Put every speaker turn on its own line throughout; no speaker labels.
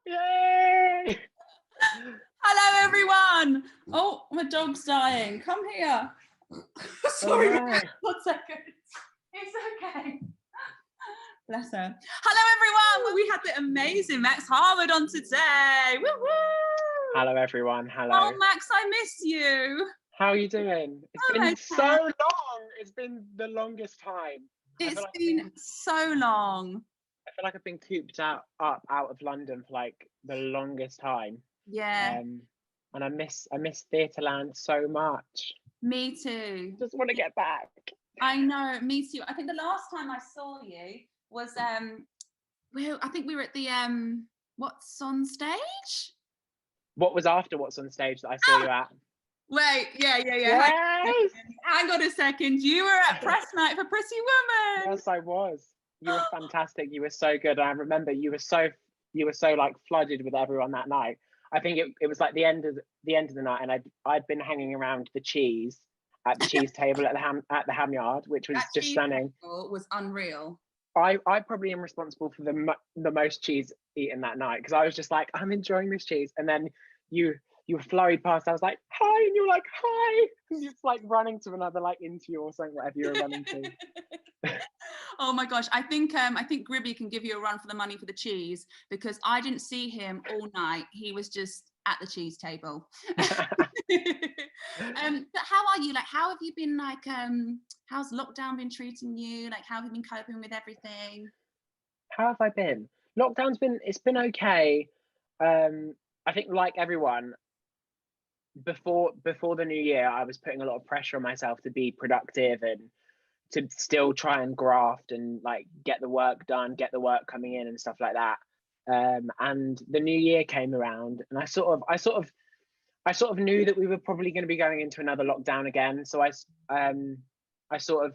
Yay!
Hello, everyone. Oh, my dog's dying. Come here. Sorry,
Oh, no.
1 second. It's okay. Bless her. Hello, everyone. We had the amazing Max Harwood on today. Woo-woo.
Hello, everyone. Hello.
Oh, Max, I miss you.
How are you doing? It's
I'm
been
okay.
so long. It's been the longest time.
It's been so long.
I feel like I've been cooped out of London for like the longest time.
Yeah.
And I miss Theatreland so much.
Me too.
Just want to get back.
I know, me too. I think the last time I saw you was well, I think we were at the What's on Stage?
What was after What's on Stage that I saw you at?
Wait, yeah.
Yes!
Hang on a second. You were at press night for Pretty Woman.
Yes, I was. You were fantastic. You were so good. I remember you were so like flooded with everyone that night. I think it was like the end of the night, and I'd been hanging around the cheese at the cheese table at the ham yard, which was just stunning.
Was unreal.
I probably am responsible for the most cheese eaten that night, because I was just like, I'm enjoying this cheese, and then you flurried past. I was like, hi, and you were like, hi, and you're just like running to another like interview or something, whatever you were running to.
Oh my gosh, I think Gribby can give you a run for the money for the cheese, because I didn't see him all night. He was just at the cheese table. But how are you? Like, how have you been? Like, how's lockdown been treating you? Like, how have you been coping with everything?
How have I been? It's been okay. I think, like everyone, before the new year, I was putting a lot of pressure on myself to be productive and to still try and graft and like get the work done, get the work coming in and stuff like that. And the new year came around, and I sort of knew that we were probably going to be going into another lockdown again. So I sort of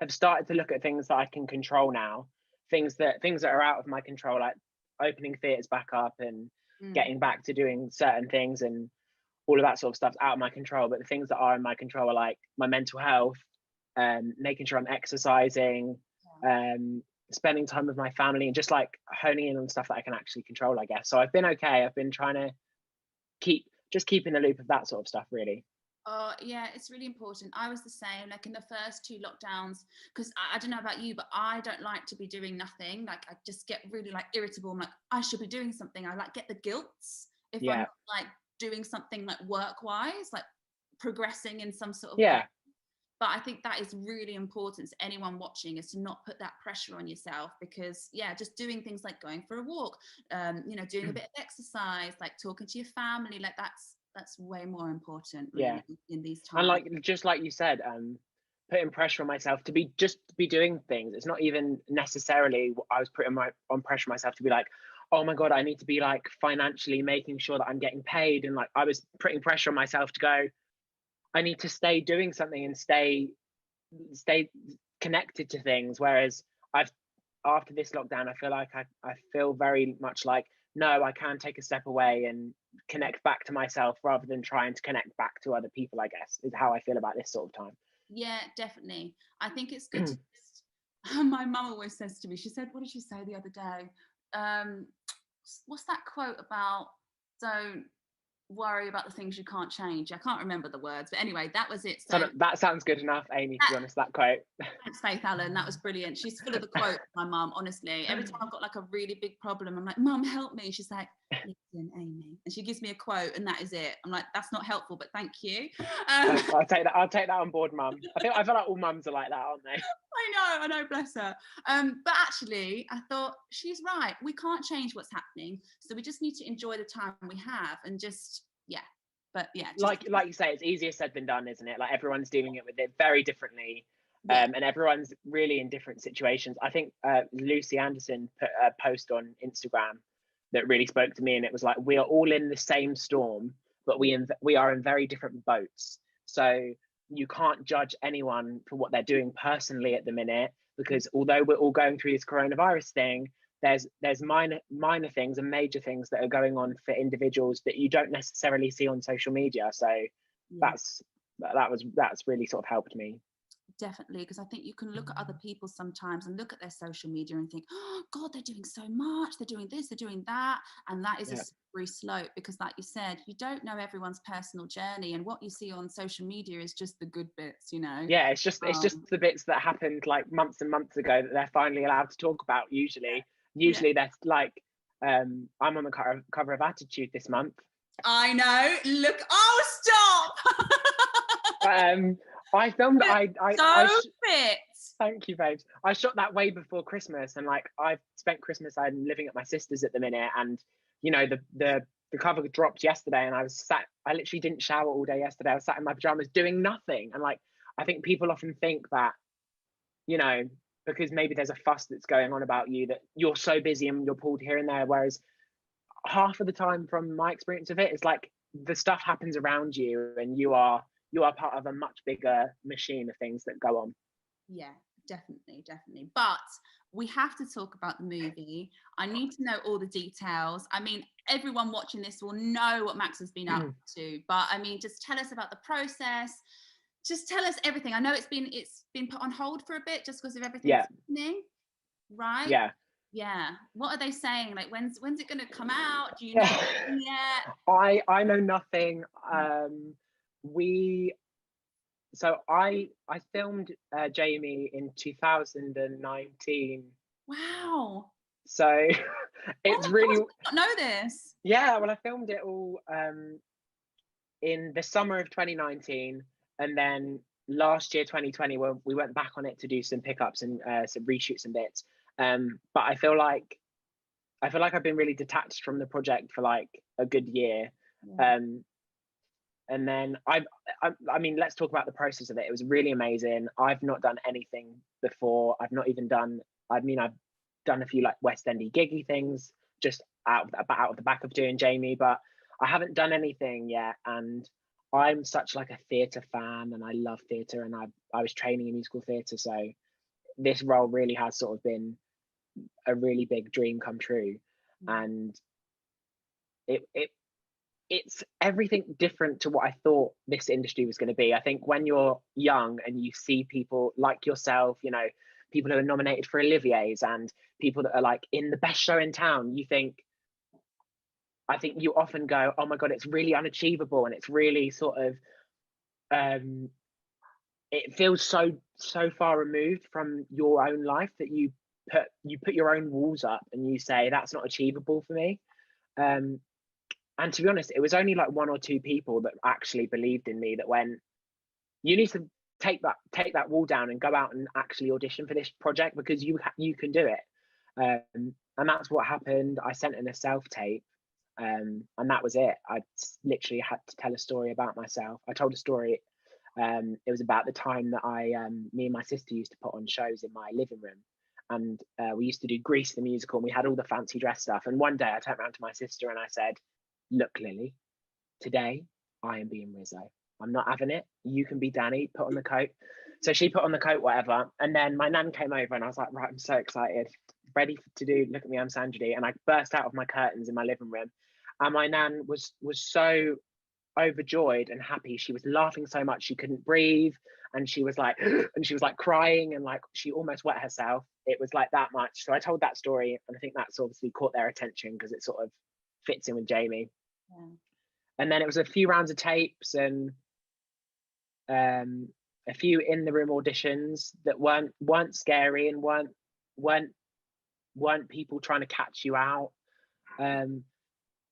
have started to look at things that I can control now, things that are out of my control, like opening theatres back up and getting back to doing certain things, and all of that sort of stuff's out of my control. But the things that are in my control are like my mental health, making sure I'm exercising, spending time with my family, and just like honing in on stuff that I can actually control, I guess. So I've been okay. I've been trying to keep in the loop of that sort of stuff, really.
Oh yeah, it's really important. I was the same, like in the first 2 lockdowns, because I don't know about you, but I don't like to be doing nothing. Like, I just get really like irritable. I'm like, I should be doing something. I like get the guilts if I'm not like doing something like work-wise, like progressing in some sort of way. But I think that is really important to anyone watching, is to not put that pressure on yourself, because just doing things like going for a walk, doing a bit of exercise, like talking to your family, like that's way more important, really, in these times.
And like, just like you said, putting pressure on myself to be doing things. It's not even necessarily I was putting on pressure myself to be like, oh my god, I need to be like financially making sure that I'm getting paid, and like I was putting pressure on myself to go, I need to stay doing something and stay connected to things. Whereas after this lockdown, I feel like I feel very much like, no, I can take a step away and connect back to myself rather than trying to connect back to other people, I guess, is how I feel about this sort of time.
Yeah, definitely. I think it's good to just, my mum always says to me, she said, what did she say the other day? What's that quote about, don't worry about the things you can't change? I can't remember the words, but anyway, that was it.
So that sounds good enough, Amy, to be honest, that quote.
Thanks, Faith Allen. That was brilliant. She's full of the quotes, my mum, honestly. Every time I've got like a really big problem, I'm like, Mum, help me. She's like, listen, Amy. And she gives me a quote, and that is it. I'm like, that's not helpful, but thank you.
I'll take that on board, Mum. I feel like all mums are like that, aren't they?
I know, bless her. But actually, I thought, she's right. We can't change what's happening. So we just need to enjoy the time we have, and just, But like
you say, it's easier said than done, isn't it? Like, everyone's dealing with it very differently, and everyone's really in different situations. I think Lucy Anderson put a post on Instagram that really spoke to me, and it was like, we are all in the same storm, but we are in very different boats. So you can't judge anyone for what they're doing personally at the minute, because although we're all going through this coronavirus thing, there's minor things and major things that are going on for individuals that you don't necessarily see on social media. So that's really sort of helped me.
Definitely, because I think you can look at other people sometimes and look at their social media and think, oh God, they're doing so much, they're doing this, they're doing that. And that is a slippery slope, because like you said, you don't know everyone's personal journey, and what you see on social media is just the good bits, you know.
Yeah, it's just the bits that happened like months and months ago that they're finally allowed to talk about. Usually they're like, I'm on the cover of Attitude this month.
I know. Look, oh stop.
I filmed
fit.
Thank you, babes. I shot that way before Christmas, and like I've spent Christmas, I'm living at my sister's at the minute, and you know the cover dropped yesterday, and I literally didn't shower all day yesterday. I was sat in my pajamas doing nothing, and like I think people often think that, you know, because maybe there's a fuss that's going on about you, that you're so busy and you're pulled here and there, whereas half of the time, from my experience of it, it's like the stuff happens around you, and you are part of a much bigger machine of things that go on.
Yeah, definitely. But we have to talk about the movie. I need to know all the details. I mean, everyone watching this will know what Max has been up to, but I mean, just tell us about the process. Just tell us everything. I know it's been put on hold for a bit just because of everything that's happening, right? Yeah. What are they saying? Like, when's it going to come out? Do you know yet?
I know nothing. I filmed Jamie in 2019.
Wow.
So it's really.
I did not know this.
Yeah, well, I filmed it all in the summer of 2019, and then last year 2020, we went back on it to do some pickups and some reshoots and bits. But I feel like I've been really detached from the project for like a good year. And then I mean, let's talk about the process of it. It was really amazing. I've not done anything before. I've done a few like West Endy giggy things just out of the back of doing Jamie, but I haven't done anything yet. And I'm such like a theatre fan, and I love theatre, and I was training in musical theatre, so this role really has sort of been a really big dream come true. And it's everything different to what I thought this industry was going to be. I think when you're young and you see people like yourself, you know, people who are nominated for Olivier's and people that are like in the best show in town, I think you often go, oh my God, it's really unachievable. And it's really sort of, it feels so far removed from your own life that you put your own walls up and you say, that's not achievable for me. And to be honest, it was only like one or two people that actually believed in me, that when you need to take that wall down and go out and actually audition for this project, because you can do it. And that's what happened. I sent in a self-tape, and that was it. I literally had to tell a story about myself. I told a story. It was about the time that me and my sister used to put on shows in my living room. And we used to do Grease the musical, and we had all the fancy dress stuff. And one day I turned around to my sister and I said, look, Lily, today I am being Rizzo. I'm not having it. You can be Danny, put on the coat. So she put on the coat, whatever. And then my nan came over and I was like, right, I'm so excited. Ready to do Look at Me, I'm Sanjay. And I burst out of my curtains in my living room. And my nan was so overjoyed and happy. She was laughing so much she couldn't breathe. And she was like, crying, and like she almost wet herself. It was like that much. So I told that story, and I think that's obviously caught their attention because it sort of fits in with Jamie. And then it was a few rounds of tapes and a few in the room auditions that weren't scary and weren't people trying to catch you out,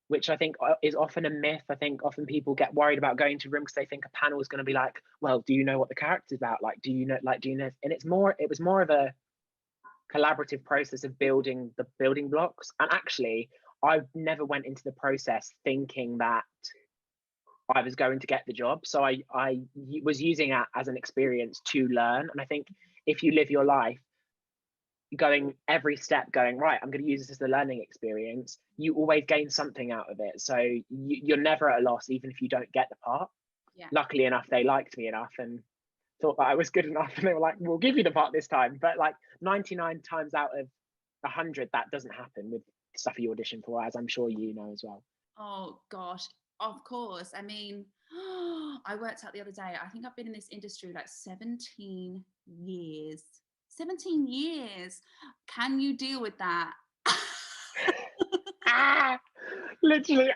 which I think is often a myth. I think often people get worried about going to a room because they think a panel is going to be like, well, do you know what the character's about? Like, do you know? And it was more of a collaborative process of building the building blocks. And actually, I never went into the process thinking that I was going to get the job. So I was using it as an experience to learn. And I think if you live your life going every step going, right, I'm going to use this as a learning experience, you always gain something out of it. So you're never at a loss, even if you don't get the part. Luckily enough, they liked me enough and thought that I was good enough. And they were like, we'll give you the part this time. But like 99 times out of 100, that doesn't happen with stuff you audition for, as I'm sure you know as well.
Oh gosh, of course. I mean, I worked out the other day, I think I've been in this industry like 17 years. 17 years. Can you deal with that?
Literally,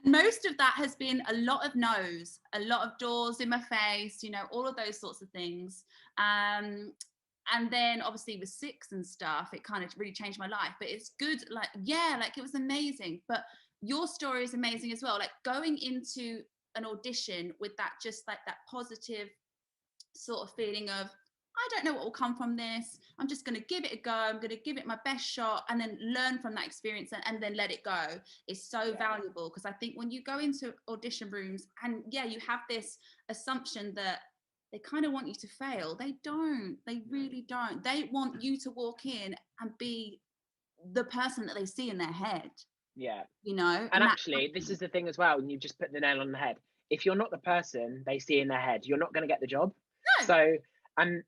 Most of that has been a lot of no's, a lot of doors in my face, you know, all of those sorts of things. And then obviously with Six and stuff, it kind of really changed my life. But it's good, like, yeah, like it was amazing. But your story is amazing as well. Like going into an audition with that, just like that positive sort of feeling of, I don't know what will come from this. I'm just going to give it a go. I'm going to give it my best shot and then learn from that experience and then let it go is so valuable. Because I think when you go into audition rooms and you have this assumption that they kind of want you to fail. They don't. They really don't. They want you to walk in and be the person that they see in their head.
Yeah.
You know?
And actually, this is the thing as well, and you've just put the nail on the head. If you're not the person they see in their head, you're not going to get the job.
No.
So, and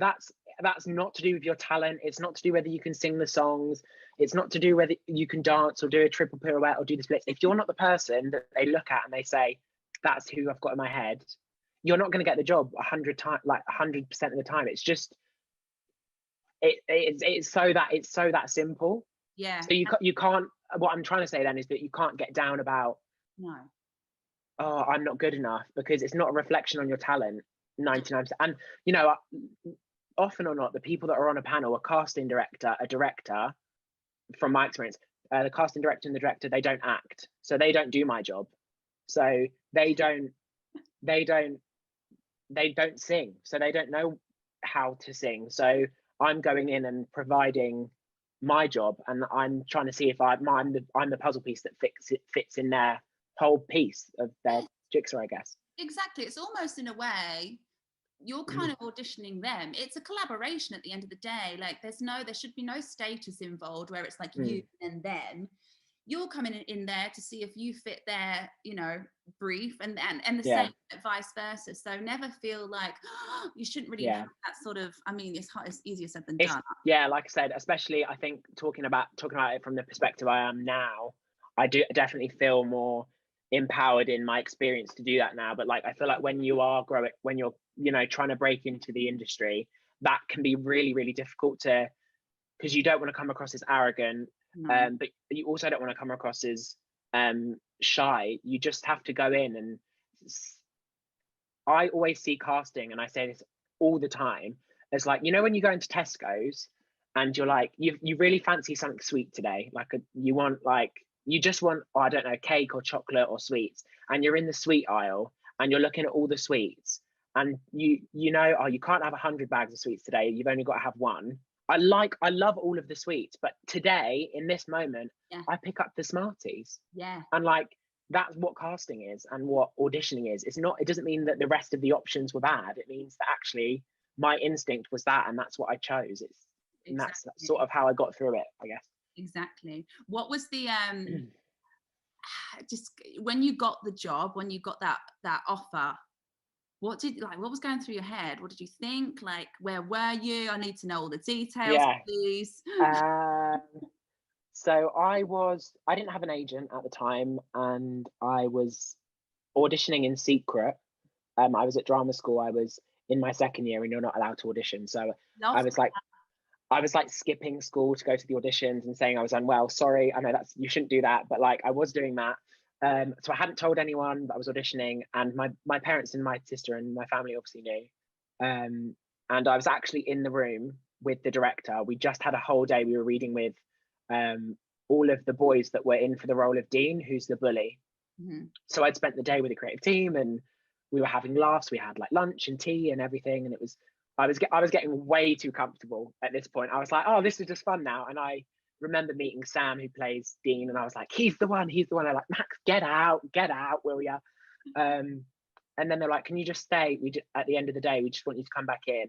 that's not to do with your talent. It's not to do whether you can sing the songs. It's not to do whether you can dance or do a triple pirouette or do the splits. If you're not the person that they look at and they say, that's who I've got in my head, you're not going to get the job 100 times, like 100% of the time. It's just, it's so that simple.
Yeah.
So you can't, what I'm trying to say then is that you can't get down about,
No.
oh, I'm not good enough, because it's not a reflection on your talent 99%. And, you know, often or not, the people that are on a panel, a casting director, a director, from my experience, the casting director and the director, they don't act. So they don't do my job. So they don't sing. So they don't know how to sing. So I'm going in and providing my job, and I'm trying to see if I'm the puzzle piece that fits in their whole piece of their jigsaw, I guess.
Exactly. It's almost in a way you're kind of auditioning them. It's a collaboration at the end of the day. Like there should be no status involved where it's like you and them. You're coming in there to see if you fit their, you know, brief and the same vice versa. So never feel like you shouldn't really have that sort of, I mean, it's easier said than done.
Yeah, like I said, especially I think talking about it from the perspective I am now, I do definitely feel more empowered in my experience to do that now. But like I feel like when you are growing, when you're, you know, trying to break into the industry, that can be really, really difficult to, because you don't want to come across as arrogant, but you also don't want to come across as shy. You just have to go in, and I always see casting, and I say this all the time, as like, you know, when you go into Tesco's and you're like, you really fancy something sweet today, like you just want, oh, I don't know, cake or chocolate or sweets, and you're in the sweet aisle and you're looking at all the sweets, and you know, oh, you can't have 100 bags of sweets today, you've only got to have one. I love all of the sweets, but today in this moment, I pick up the Smarties.
Yeah.
And like, that's what casting is and what auditioning is. It doesn't mean that the rest of the options were bad. It means that actually my instinct was that, and that's what I chose. And that's sort of how I got through it, I guess.
Exactly. What was the just when you got the job, when you got that offer, what was going through your head? What did you think? Like, where were you? I need to know all the details, please.
So I didn't have an agent at the time, and I was auditioning in secret. I was at drama school. I was in my second year, and you're not allowed to audition. So I was like skipping school to go to the auditions and saying I was unwell. Sorry, I know you shouldn't do that, but like I was doing that. So I hadn't told anyone that I was auditioning, and my parents and my sister and my family obviously knew. And I was actually in the room with the director. We just had a whole day. We were reading with all of the boys that were in for the role of Dean, who's the bully. So I'd spent the day with the creative team, and we were having laughs. We had like lunch and tea and everything, and I was getting way too comfortable at this point. I was like, oh, this is just fun now. And I remember meeting Sam, who plays Dean, and I was like, he's the one. I'm like, Max, get out, will ya? And then they're like, can you just stay? At the end of the day, we just want you to come back in.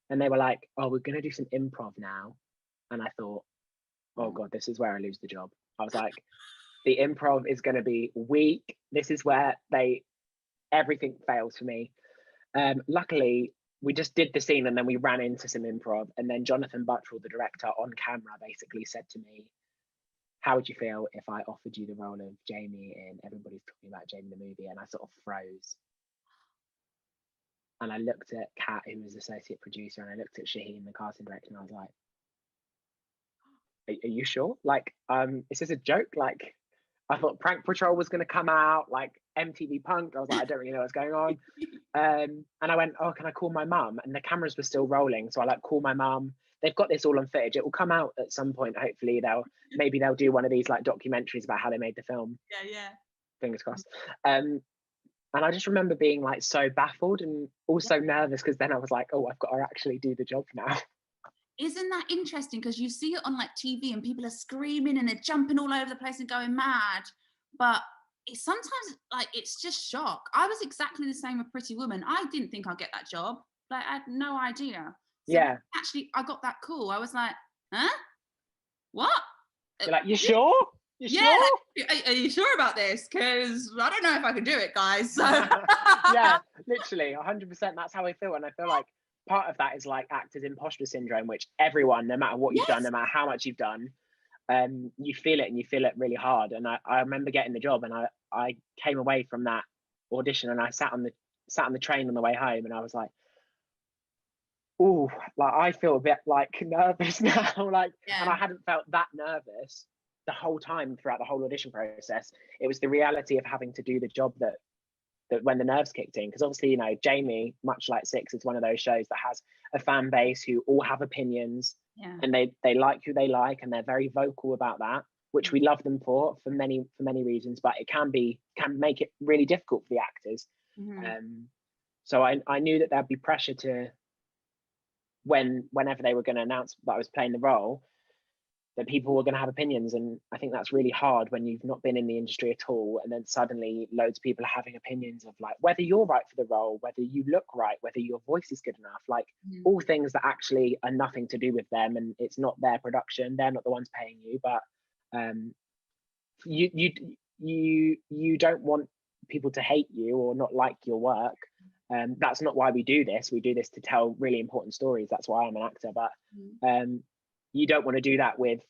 And they were like, oh, we're going to do some improv now. And I thought, oh God, this is where I lose the job. I was like, the improv is going to be weak. This is where everything fails for me. Luckily, we just did the scene, and then we ran into some improv. And then Jonathan Buttrell, the director, on camera basically said to me, how would you feel if I offered you the role of Jamie in Everybody's Talking About Jamie the Movie? And I sort of froze. And I looked at Kat, who was associate producer, and I looked at Shaheen, the casting director, and I was like, are you sure? Like, is this a joke? Like, I thought Prank Patrol was going to come out, like MTV Punk. I was like, I don't really know what's going on. And I went, oh, can I call my mum? And the cameras were still rolling. So I like call my mum. They've got this all on footage. It will come out at some point. Hopefully maybe they'll do one of these like documentaries about how they made the film.
Yeah.
Fingers crossed. And I just remember being like so baffled and also nervous, because then I was like, oh, I've got to actually do the job now.
Isn't that interesting? Because you see it on like TV and people are screaming and they're jumping all over the place and going mad. But it's sometimes like, it's just shock. I was exactly the same with Pretty Woman. I didn't think I'd get that job. Like, I had no idea. So
yeah.
Actually, I got that call. I was like, huh? What?
You're like, you sure? You
sure?
Like,
are you sure about this? Because I don't know if I can do it, guys. So.
Yeah, literally 100%. That's how I feel. And I feel like part of that is like actors' imposter syndrome, which everyone, no matter what you've done, no matter how much you've done, you feel it, and you feel it really hard. And I remember getting the job, and I came away from that audition, and I sat on the train on the way home, and I was like, oh, like I feel a bit like nervous now. Like, and I hadn't felt that nervous the whole time throughout the whole audition process. It was the reality of having to do the job that when the nerves kicked in, because obviously, you know, Jamie, much like Six, is one of those shows that has a fan base who all have opinions, and they like who they like, and they're very vocal about that, which we love them for many reasons, but it can make it really difficult for the actors. So I knew that there'd be pressure to whenever they were going to announce that I was playing the role, that people were going to have opinions. And I think that's really hard when you've not been in the industry at all, and then suddenly loads of people are having opinions of like whether you're right for the role, whether you look right, whether your voice is good enough, like all things that actually are nothing to do with them, and it's not their production, they're not the ones paying you. But you don't want people to hate you or not like your work. That's not why we do this. We do this to tell really important stories. That's why I'm an actor. But you don't want to do that with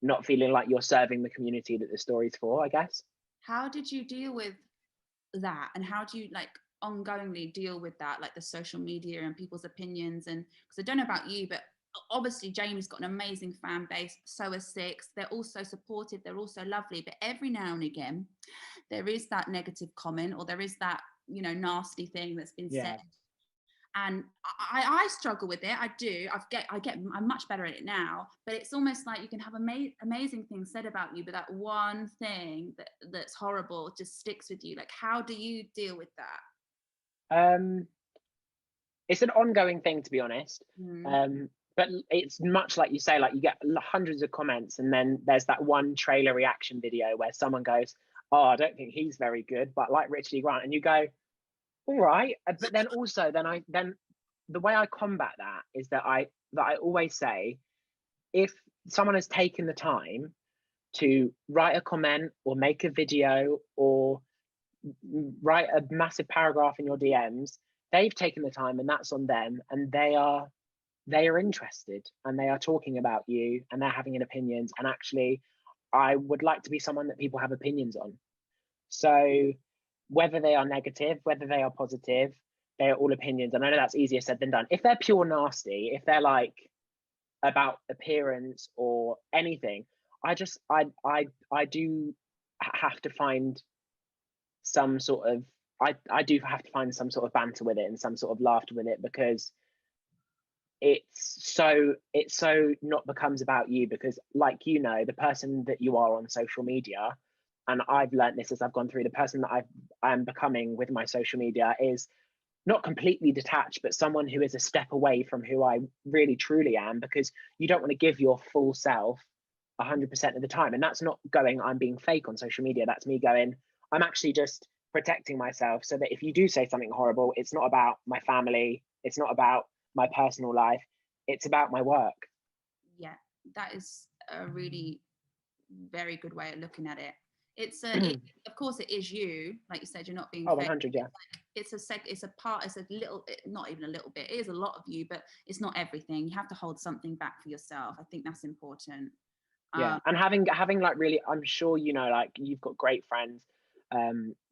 not feeling like you're serving the community that the story's for, I guess.
How did you deal with that? And how do you like ongoingly deal with that, like the social media and people's opinions? And because I don't know about you, but obviously Jamie's got an amazing fan base, so is Six. They're also supportive, they're also lovely, but every now and again there is that negative comment, or there is that, you know, nasty thing that's been said. And I struggle with it. I'm much better at it now, but it's almost like you can have amazing things said about you, but that one thing that's horrible just sticks with you. Like, how do you deal with that?
It's an ongoing thing, to be honest. But it's much like you say, like you get hundreds of comments, and then there's that one trailer reaction video where someone goes, oh, I don't think he's very good, but like Richard E. Grant, and you go, all right. But then also then the way I combat that is that I always say, if someone has taken the time to write a comment or make a video or write a massive paragraph in your DMs, they've taken the time, and that's on them, and they are interested, and they are talking about you, and they're having an opinions. And actually, I would like to be someone that people have opinions on. So whether they are negative, whether they are positive, they are all opinions. And I know that's easier said than done. If they're pure nasty, if they're like about appearance or anything, I do have to find some sort of banter with it and some sort of laughter with it, because it's so not becomes about you. Because, like, you know, the person that you are on social media, and I've learned this as I've gone through, the person that I'm becoming with my social media is not completely detached, but someone who is a step away from who I really truly am, because you don't want to give your full self 100% of the time. And that's not going, I'm being fake on social media. That's me going, I'm actually just protecting myself, so that if you do say something horrible, it's not about my family, it's not about my personal life, it's about my work.
Yeah, that is a really very good way of looking at it. It's of course it is you, like you said, you're not being
100. Yeah,
it's a part, it's a little, not even a little bit, it is a lot of you, but it's not everything. You have to hold something back for yourself. I think that's important.
Yeah, and having like really, I'm sure you know, like you've got great friends,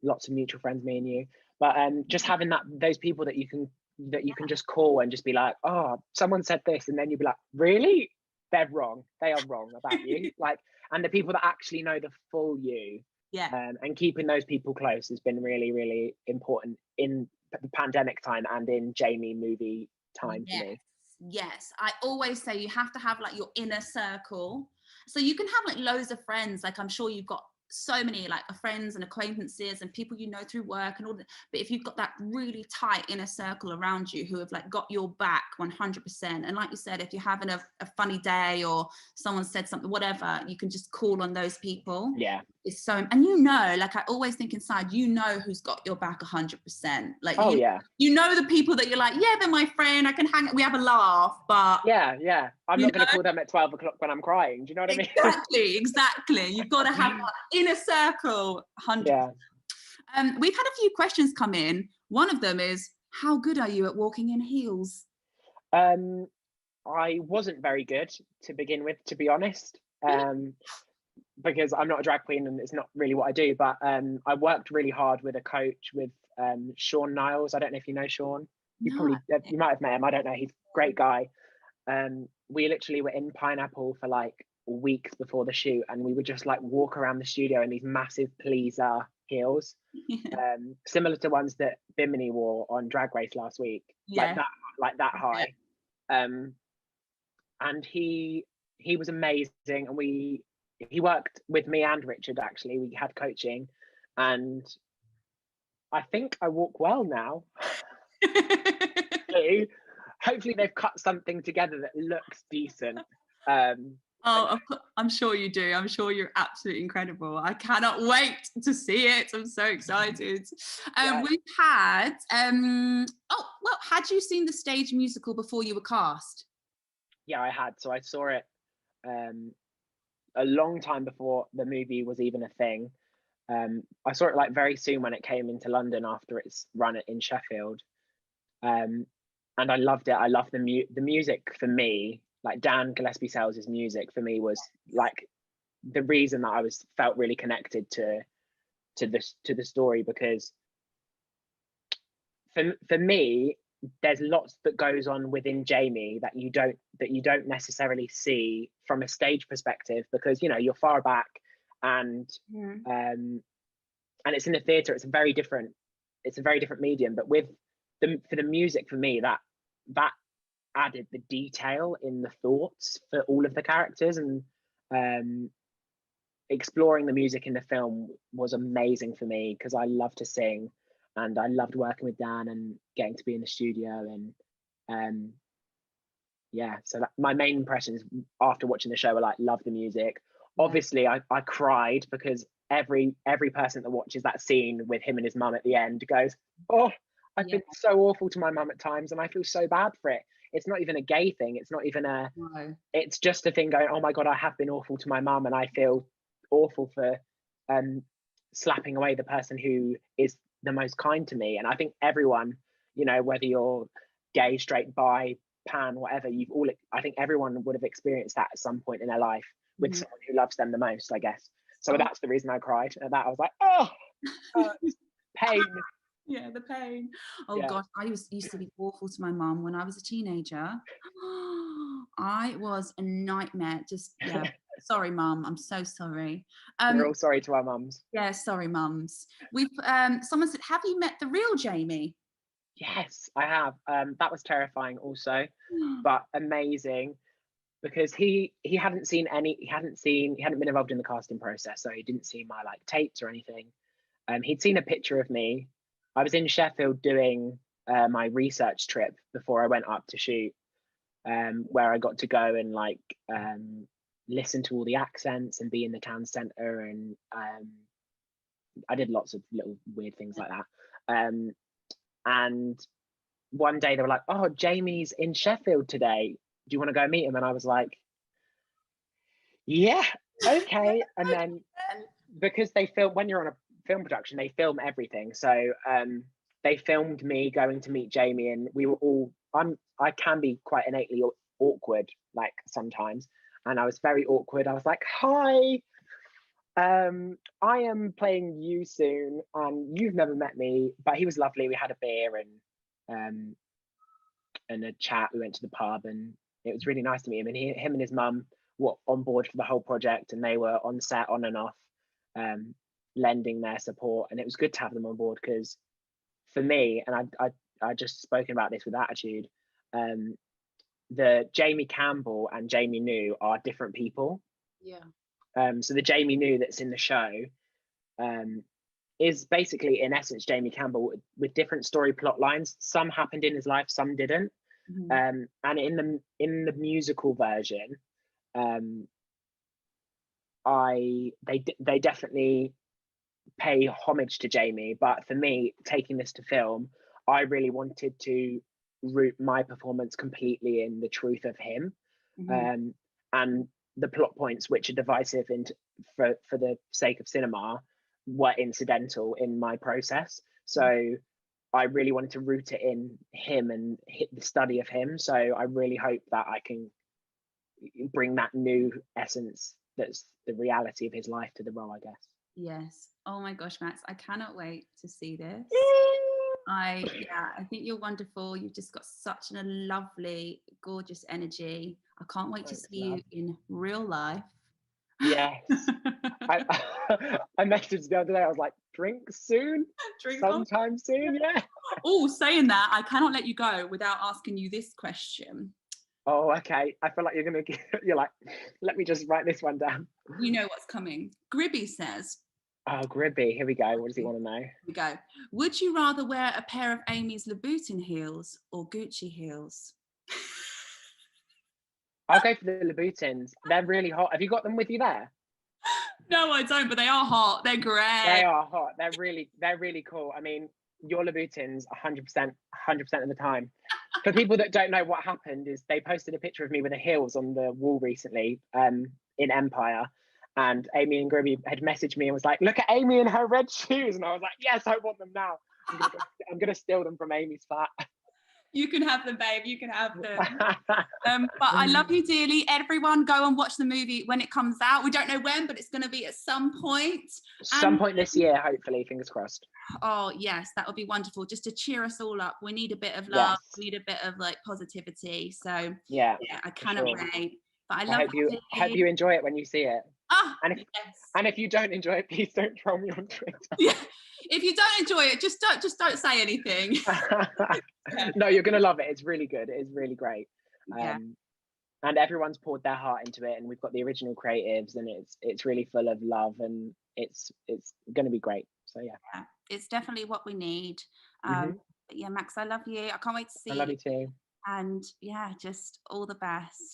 lots of mutual friends, me and you, but just having those people that you can just call and just be like, oh, someone said this, and then you'd be like, really? They're wrong. They are wrong about you. Like, and the people that actually know the full you, and keeping those people close has been really, really important in the pandemic time and in Jamie movie time for me.
Yes, I always say you have to have like your inner circle. So you can have like loads of friends, like I'm sure you've got so many like friends and acquaintances and people you know through work and all that, but if you've got that really tight inner circle around you who have like got your back 100%, and like you said, if you're having a funny day or someone said something, whatever, you can just call on those people.
Yeah,
it's so, and you know, like I always think inside, you know who's got your back 100%. Like you know the people that you're like, yeah, they're my friend, I can hang, we have a laugh, but
yeah, I'm not going to call them at 12 o'clock when I'm crying. Do you know what I mean?
Exactly. You've got to have that inner circle 100%.
Yeah.
We've had a few questions come in. One of them is, how good are you at walking in heels?
I wasn't very good to begin with, to be honest, because I'm not a drag queen and it's not really what I do, but I worked really hard with a coach, with Sean Niles. I don't know if you know Sean. You might have met him. I don't know. He's a great guy. We literally were in Pineapple for like weeks before the shoot, and we would just like walk around the studio in these massive pleaser heels, similar to ones that Bimini wore on Drag Race last week, like that high. And he was amazing, and he worked with me and Richard. Actually, we had coaching, and I think I walk well now. Hopefully they've cut something together that looks decent.
I'm sure you do. I'm sure you're absolutely incredible. I cannot wait to see it. I'm so excited. We've had had you seen the stage musical before you were cast?
Yeah, I had. So I saw it a long time before the movie was even a thing. I saw it like very soon when it came into London after its run in Sheffield. And I loved it. I loved the music for me. Like Dan Gillespie Sales' music for me was like the reason that I felt really connected to the story, because for me, there's lots that goes on within Jamie that you don't necessarily see from a stage perspective, because you know you're far back, and it's in the theatre. It's a very different medium. But for the music, for me, that added the detail in the thoughts for all of the characters, and exploring the music in the film was amazing for me, because I love to sing and I loved working with Dan and getting to be in the studio. And so my main impressions after watching the show were like, love the music. Obviously I cried, because every person that watches that scene with him and his mum at the end goes, oh, I've been so awful to my mum at times and I feel so bad for it. It's not even a gay thing. It's not even it's just a thing going, oh my God, I have been awful to my mum and I feel awful for slapping away the person who is the most kind to me. And I think everyone, you know, whether you're gay, straight, bi, pan, whatever, I think everyone would have experienced that at some point in their life with someone who loves them the most, I guess. So that's the reason I cried at that. I was like, oh, pain.
Yeah, the pain. Oh gosh, I used to be awful to my mum when I was a teenager. I was a nightmare. Just sorry, mum. I'm so sorry.
We're all sorry to our mums.
Yeah, sorry, mums. We've someone said, have you met the real Jamie?
Yes, I have. That was terrifying also, but amazing, because he hadn't been involved in the casting process, so he didn't see my like tapes or anything. He'd seen a picture of me. I was in Sheffield doing my research trip before I went up to shoot, where I got to go and like listen to all the accents and be in the town centre, and I did lots of little weird things like that. And one day they were like, oh, Jamie's in Sheffield today. Do you want to go meet him? And I was like, yeah, okay. And then because they film, when you're on a film production, they film everything. So they filmed me going to meet Jamie, and we were all, I can be quite innately awkward, like sometimes. and I was very awkward. I was like, "Hi, I am playing you soon, and you've never met me." But he was lovely. We had a beer and a chat. We went to the pub, and it was really nice to meet him. And him and his mum were on board for the whole project, and they were on set on and off, lending their support. And it was good to have them on board, because for me, and I just spoken about this with Attitude, the Jamie Campbell and Jamie New are different people.
Yeah.
So the Jamie New that's in the show is basically, in essence, Jamie Campbell with different story plot lines. Some happened in his life, some didn't. And in the musical version, they definitely pay homage to Jamie. But for me, taking this to film, I really wanted to root my performance completely in the truth of him, and the plot points which are divisive for the sake of cinema were incidental in my process. So I really wanted to root it in him and hit the study of him. So I really hope that I can bring that new essence that's the reality of his life to the role, I guess.
Yes. Oh my gosh, Max, I cannot wait to see this. I think you're wonderful. You've just got such a lovely, gorgeous energy. I can't wait to see you in real life.
Yes. I messaged the other day, I was like, drink soon? Sometime soon, yeah.
Oh, saying that, I cannot let you go without asking you this question.
Oh, okay. I feel like you're like, let me just write this one down.
You know what's coming. Gribby says.
Oh, Gribby, here we go. What does he want to know? Here
we go. Would you rather wear a pair of Aimie's Louboutin heels or Gucci heels?
I'll go for the Louboutins. They're really hot. Have you got them with you there?
No, I don't, but they are hot. They're great.
They are hot. They're really cool. I mean, your Louboutins 100% of the time. For people that don't know, what happened is they posted a picture of me with the heels on the wall recently, in Empire, and Aimie and Gribby had messaged me and was like, "Look at Aimie in her red shoes," and I was like, "Yes, I want them now. I'm gonna steal them from Amy's flat."
You can have them, babe. You can have them. But I love you dearly. Everyone, go and watch the movie when it comes out. We don't know when, but it's going to be at some point.
Some point this year, hopefully. Fingers crossed.
Oh yes, that would be wonderful. Just to cheer us all up. We need a bit of love. Yes. We need a bit of like positivity. So yeah, I cannot wait. But I
hope you enjoy it when you see it.
Ah,
and if you don't enjoy it, please don't troll me on Twitter.
Yeah. If you don't enjoy it, just don't say anything.
No, you're gonna love it. It's really good. It is really great.
Yeah.
And everyone's poured their heart into it, and we've got the original creatives, and it's really full of love, and it's gonna be great. So yeah.
It's definitely what we need. But yeah, Max, I love you. I can't wait to see you.
I love you too.
And yeah, just all the best.